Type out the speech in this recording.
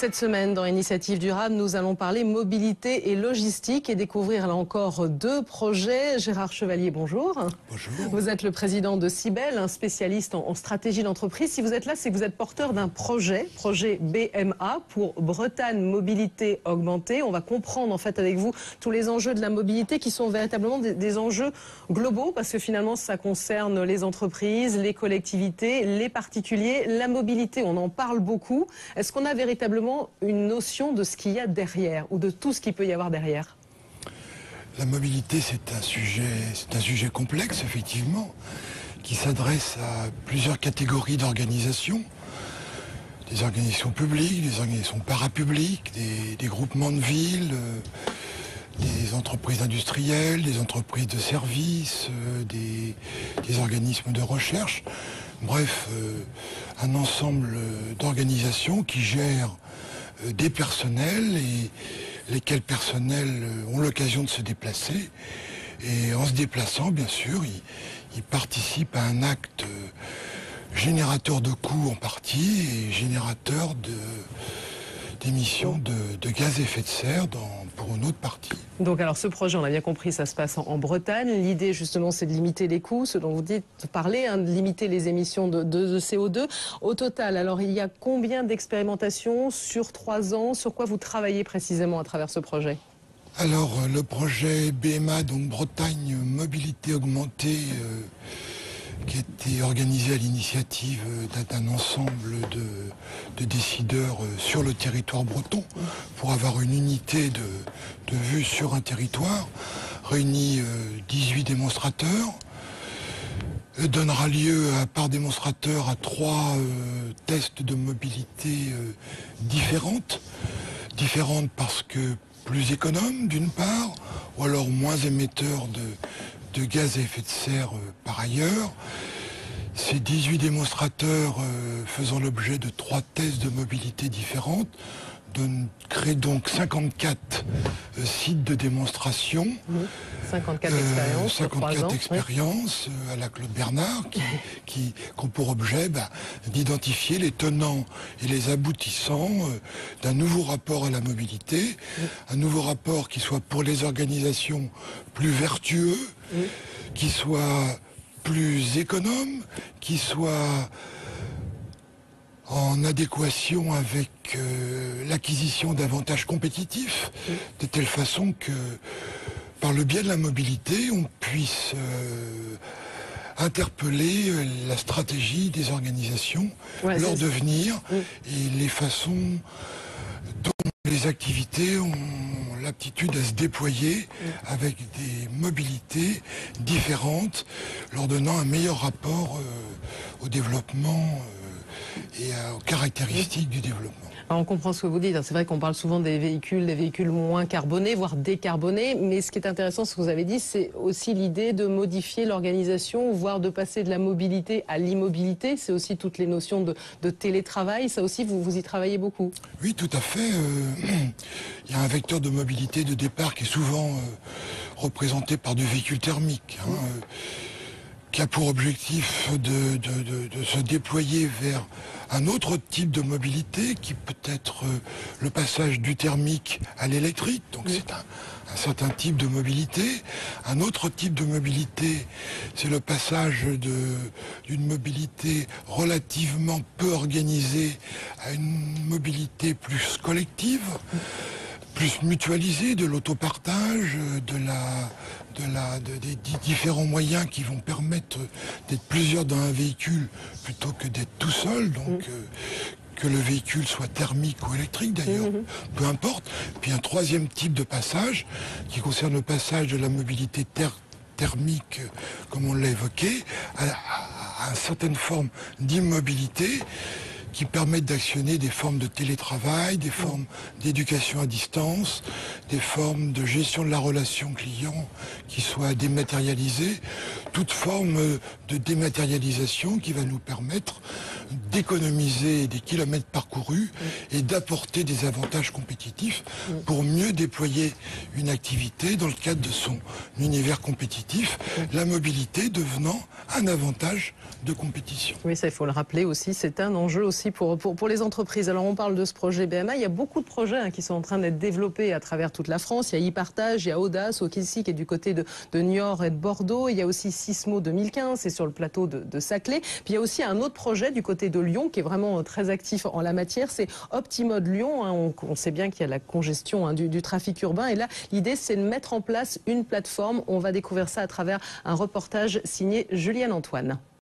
Cette semaine, dans Initiative Durable, nous allons parler mobilité et logistique et découvrir là encore deux projets. Gérard Chevalier, bonjour. Bonjour. Vous êtes le président de Cybelle, un spécialiste en stratégie d'entreprise. Si vous êtes là, c'est que vous êtes porteur d'un projet BMA pour Bretagne Mobilité Augmentée. On va comprendre en fait avec vous tous les enjeux de la mobilité qui sont véritablement des enjeux globaux parce que finalement ça concerne les entreprises, les collectivités, les particuliers, la mobilité. On en parle beaucoup. Est-ce qu'on a véritablement une notion de ce qu'il y a derrière ou de tout ce qu'il peut y avoir derrière? La mobilité, c'est un sujet complexe, effectivement, qui s'adresse à plusieurs catégories d'organisations. Des organisations publiques, des organisations parapubliques, des groupements de villes, des entreprises industrielles, des entreprises de services, des organismes de recherche. Bref, un ensemble d'organisations qui gèrent des personnels et lesquels personnels ont l'occasion de se déplacer. Et en se déplaçant, bien sûr, ils participent à un acte générateur de coûts en partie et générateur d'émissions de gaz à effet de serre pour une autre partie. Donc alors ce projet, on a bien compris, ça se passe en Bretagne. L'idée justement c'est de limiter les coûts, ce dont vous dites, parler, de limiter les émissions de CO2. Au total, alors il y a combien d'expérimentations sur 3 ans? Sur quoi vous travaillez précisément à travers ce projet? Alors le projet BMA, donc Bretagne Mobilité Augmentée, qui a été organisé à l'initiative d'un ensemble de décideurs sur le territoire breton pour avoir une unité de vue sur un territoire, réunit 18 démonstrateurs, donnera lieu par démonstrateur à 3 tests de mobilité différentes parce que plus économes d'une part, ou alors moins émetteurs de gaz à effet de serre par ailleurs. Ces 18 démonstrateurs faisant l'objet de 3 tests de mobilité différentes créent donc 54 sites de démonstration. 54 expériences. 54 expériences à la Claude Bernard qui ont pour objet d'identifier les tenants et les aboutissants d'un nouveau rapport à la mobilité, un nouveau rapport qui soit pour les organisations plus vertueux, qui soit plus économe, qui soit en adéquation avec l'acquisition d'avantages compétitifs, de telle façon que par le biais de la mobilité, on puisse interpeller la stratégie des organisations, leur devenir et les façons dont les activités ont l'aptitude à se déployer avec des mobilités différentes, leur donnant un meilleur rapport au développement et aux caractéristiques du développement. Alors on comprend ce que vous dites, c'est vrai qu'on parle souvent des véhicules moins carbonés, voire décarbonés, mais ce qui est intéressant, ce que vous avez dit, c'est aussi l'idée de modifier l'organisation, voire de passer de la mobilité à l'immobilité. C'est aussi toutes les notions de télétravail, ça aussi vous y travaillez beaucoup. Oui, tout à fait. Il y a un vecteur de mobilité de départ qui est souvent représenté par du véhicule thermique, qui a pour objectif de se déployer vers un autre type de mobilité qui peut être le passage du thermique à l'électrique. Donc c'est un certain type de mobilité. Un autre type de mobilité, c'est le passage d'une mobilité relativement peu organisée à une mobilité plus collective, plus mutualisée, de l'autopartage, des différents moyens qui vont permettre d'être plusieurs dans un véhicule plutôt que d'être tout seul, donc que le véhicule soit thermique ou électrique d'ailleurs, peu importe. Puis un troisième type de passage qui concerne le passage de la mobilité thermique, comme on l'a évoqué, à une certaine forme d'immobilité qui permettent d'actionner des formes de télétravail, des formes d'éducation à distance, des formes de gestion de la relation client qui soient dématérialisées, toute forme de dématérialisation qui va nous permettre d'économiser des kilomètres parcourus et d'apporter des avantages compétitifs pour mieux déployer une activité dans le cadre de son univers compétitif, la mobilité devenant un avantage de compétition. Oui, ça il faut le rappeler aussi, c'est un enjeu aussi pour les entreprises. Alors on parle de ce projet BMA, il y a beaucoup de projets qui sont en train d'être développés à travers toute la France. Il y a e-partage, il y a Audace, Okilsi qui est du côté de Niort et de Bordeaux. Il y a aussi Sismo 2015, c'est sur le plateau de Saclay. Puis il y a aussi un autre projet du côté de Lyon qui est vraiment très actif en la matière, c'est Optimode Lyon. On sait bien qu'il y a la congestion du trafic urbain. Et là, l'idée c'est de mettre en place une plateforme. On va découvrir ça à travers un reportage signé Julienne Antoine.